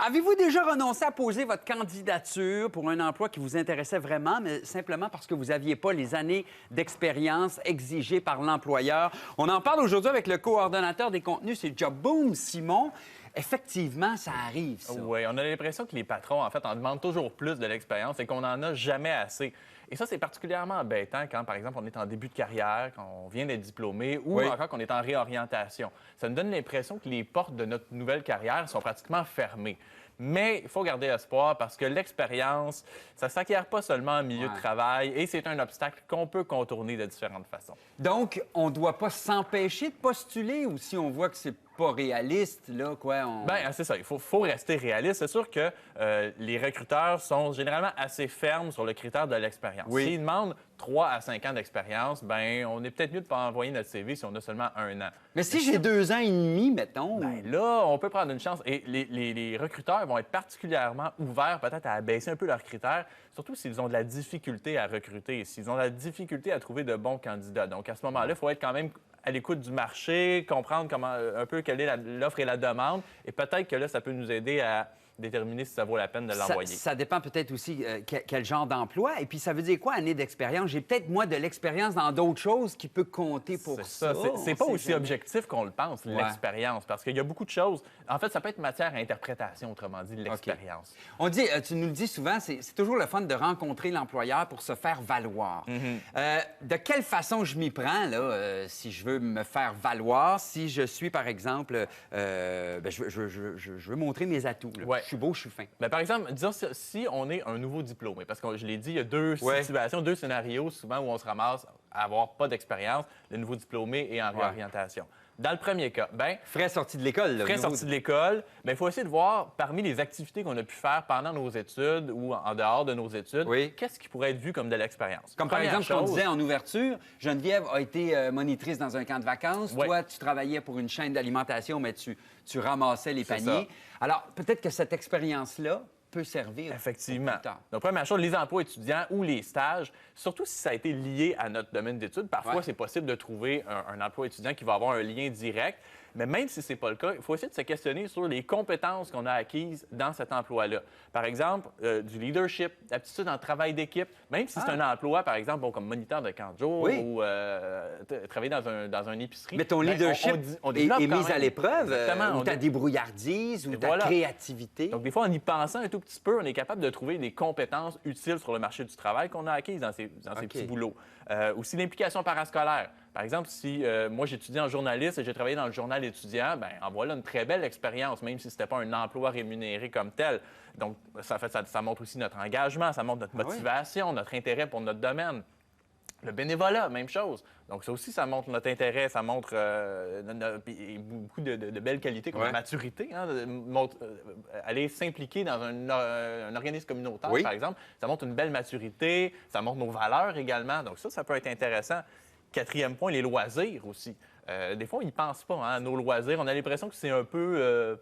Avez-vous déjà renoncé à poser votre candidature pour un emploi qui vous intéressait vraiment, mais simplement parce que vous n'aviez pas les années d'expérience exigées par l'employeur? On en parle aujourd'hui avec le coordonnateur des contenus, c'est Jobboom, Simon. Effectivement, ça arrive, ça. Oui, on a l'impression que les patrons, en fait, en demandent toujours plus de l'expérience et qu'on n'en a jamais assez. Et ça, c'est particulièrement embêtant quand, par exemple, on est en début de carrière, quand on vient d'être diplômé ou encore qu'on est en réorientation. Ça nous donne l'impression que les portes de notre nouvelle carrière sont pratiquement fermées. Mais il faut garder espoir parce que l'expérience, ça ne s'acquiert pas seulement en milieu de travail et c'est un obstacle qu'on peut contourner de différentes façons. Donc, on ne doit pas s'empêcher de postuler ou si on voit que c'est pas réaliste, là, quoi, Bien, c'est ça. Il faut rester réaliste. C'est sûr que les recruteurs sont généralement assez fermes sur le critère de l'expérience. Oui. S'ils demandent 3 à 5 ans d'expérience, bien, on est peut-être mieux de ne pas envoyer notre CV si on a seulement 1 an. Mais si j'ai 2 ans et demi, mettons... Bien, là, on peut prendre une chance. Et les recruteurs vont être particulièrement ouverts peut-être à abaisser un peu leurs critères, surtout s'ils ont de la difficulté à recruter, s'ils ont de la difficulté à trouver de bons candidats. Donc, à ce moment-là, il faut être quand même à l'écoute du marché, comprendre comment un peu quelle est l'offre et la demande. Et peut-être que là, ça peut nous aider à déterminer si ça vaut la peine de l'envoyer. Ça dépend peut-être aussi quel genre d'emploi. Et puis, ça veut dire quoi, année d'expérience? J'ai peut-être, moi, de l'expérience dans d'autres choses qui peut compter pour ça. C'est pas aussi objectif qu'on le pense, l'expérience, parce qu'il y a beaucoup de choses. En fait, ça peut être matière à interprétation, autrement dit, l'expérience. Okay. On dit, tu nous le dis souvent, c'est toujours le fun de rencontrer l'employeur pour se faire valoir. De quelle façon je m'y prends, là, si je veux me faire valoir, si je suis, par exemple, je veux montrer mes atouts. Là. Je suis beau, je suis fin. Bien, par exemple, disons si on est un nouveau diplômé, parce que je l'ai dit, il y a 2 situations, 2 scénarios souvent où on se ramasse à avoir pas d'expérience, le nouveau diplômé et en réorientation. Dans le premier cas, bien... Frais sortis de l'école. Frais sortis de l'école, bien, il faut essayer de voir parmi les activités qu'on a pu faire pendant nos études ou en dehors de nos études, qu'est-ce qui pourrait être vu comme de l'expérience. Comme par exemple, ce qu'on disait en ouverture, Geneviève a été monitrice dans un camp de vacances. Toi, tu travaillais pour une chaîne d'alimentation, mais tu ramassais les paniers. Alors, peut-être que cette expérience-là peut servir. Effectivement. Donc, première chose, les emplois étudiants ou les stages, surtout si ça a été lié à notre domaine d'études, parfois, c'est possible de trouver un emploi étudiant qui va avoir un lien direct. Mais même si ce n'est pas le cas, il faut essayer de se questionner sur les compétences qu'on a acquises dans cet emploi-là. Par exemple, du leadership, l'aptitude en travail d'équipe, même si c'est un emploi, par exemple, comme moniteur de camp de jour ou travailler dans une épicerie. Mais ton leadership est mis à l'épreuve, ou ta débrouillardise, ou ta créativité. Donc, des fois, en y pensant un tout petit peu, on est capable de trouver des compétences utiles sur le marché du travail qu'on a acquises dans ces petits boulots. Aussi, l'implication parascolaire. Par exemple, si moi, j'étudie en journaliste et j'ai travaillé dans le journal étudiant, bien, en voilà une très belle expérience, même si ce n'était pas un emploi rémunéré comme tel. Donc, ça montre aussi notre engagement, ça montre notre motivation, notre intérêt pour notre domaine. Le bénévolat, même chose. Donc, ça aussi, ça montre notre intérêt, ça montre beaucoup de belles qualités comme la maturité. Aller s'impliquer dans un organisme communautaire, par exemple, ça montre une belle maturité, ça montre nos valeurs également. Donc, ça peut être intéressant. 4e point, les loisirs aussi. Des fois, on n'y pense pas, à nos loisirs. On a l'impression que c'est un peu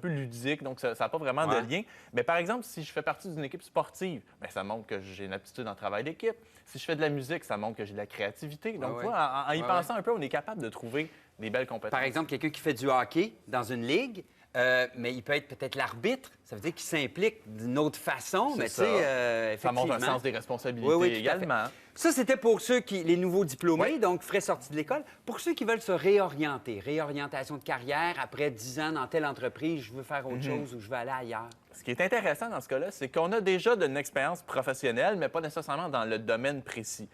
ludique, donc ça n'a pas vraiment de lien. Mais par exemple, si je fais partie d'une équipe sportive, bien, ça montre que j'ai une aptitude en travail d'équipe. Si je fais de la musique, ça montre que j'ai de la créativité. Donc, en y pensant un peu, on est capable de trouver des belles compétences. Par exemple, quelqu'un qui fait du hockey dans une ligue, mais il peut être peut-être l'arbitre. Ça veut dire qu'il s'implique d'une autre façon, mais tu sais, ça montre un sens des responsabilités également. Ça, c'était pour les nouveaux diplômés, donc frais sortis de l'école. Pour ceux qui veulent se réorientation de carrière, après 10 ans dans telle entreprise, je veux faire autre chose ou je veux aller ailleurs. Ce qui est intéressant dans ce cas-là, c'est qu'on a déjà de l'expérience professionnelle, mais pas nécessairement dans le domaine précis.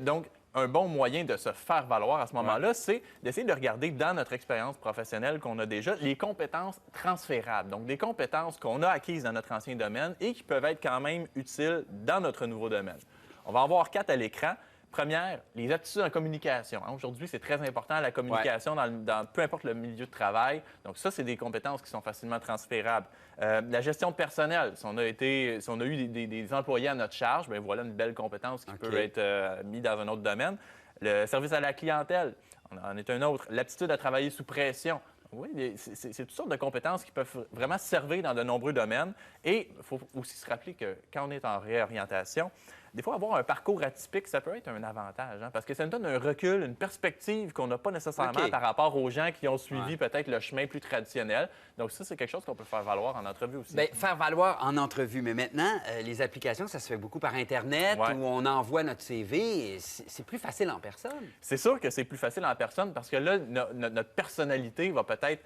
Donc, un bon moyen de se faire valoir à ce moment-là, c'est d'essayer de regarder dans notre expérience professionnelle qu'on a déjà les compétences transférables. Donc, des compétences qu'on a acquises dans notre ancien domaine et qui peuvent être quand même utiles dans notre nouveau domaine. On va en voir 4 à l'écran. Première, les aptitudes en communication. Aujourd'hui, c'est très important, la communication dans peu importe le milieu de travail. Donc ça, c'est des compétences qui sont facilement transférables. La gestion de personnel. Si on a eu des employés à notre charge, bien voilà une belle compétence qui peut être mise dans un autre domaine. Le service à la clientèle en est un autre. L'aptitude à travailler sous pression. Oui, c'est toutes sortes de compétences qui peuvent vraiment servir dans de nombreux domaines. Et il faut aussi se rappeler que quand on est en réorientation, des fois, avoir un parcours atypique, ça peut être un avantage, hein, parce que ça nous donne un recul, une perspective qu'on n'a pas nécessairement OK. par rapport aux gens qui ont suivi peut-être le chemin plus traditionnel. Donc ça, c'est quelque chose qu'on peut faire valoir en entrevue aussi. Bien, faire valoir en entrevue. Mais maintenant, les applications, ça se fait beaucoup par Internet Ouais. où on envoie notre CV. Et c'est plus facile en personne. C'est sûr que c'est plus facile en personne parce que là, notre personnalité va peut-être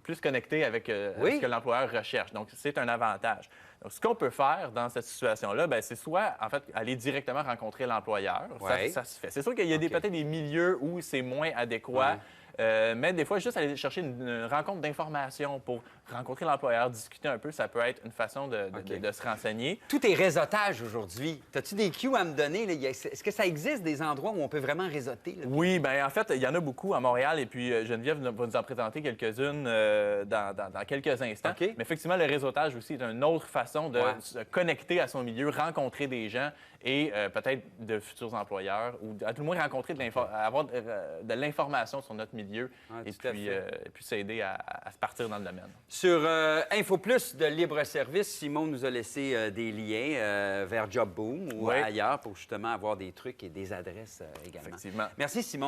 plus connecter avec Oui. ce que l'employeur recherche. Donc, c'est un avantage. Donc, ce qu'on peut faire dans cette situation-là, bien, c'est soit, en fait, aller directement rencontrer l'employeur. Ouais. Ça se fait. C'est sûr qu'il y a OK. peut-être des milieux où c'est moins adéquat. Ouais. Mais des fois, juste aller chercher une rencontre d'information pour rencontrer l'employeur, discuter un peu, ça peut être une façon de se renseigner. Tout est réseautage aujourd'hui. As-tu des cues à me donner? Là? Est-ce que ça existe des endroits où on peut vraiment réseauter? Là? Oui, bien, en fait, il y en a beaucoup à Montréal et puis Geneviève va nous en présenter quelques-unes dans quelques instants. OK. Mais effectivement, le réseautage aussi est une autre façon de Ouais. se connecter à son milieu, rencontrer des gens et peut-être de futurs employeurs ou à tout le moins rencontrer avoir de l'information sur notre milieu Ouais, et tout à fait. puis s'aider à se partir dans le domaine. Sur Info Plus de Libre Service, Simon nous a laissé des liens vers Job Boom ou Oui. ailleurs pour justement avoir des trucs et des adresses également. Effectivement. Merci, Simon.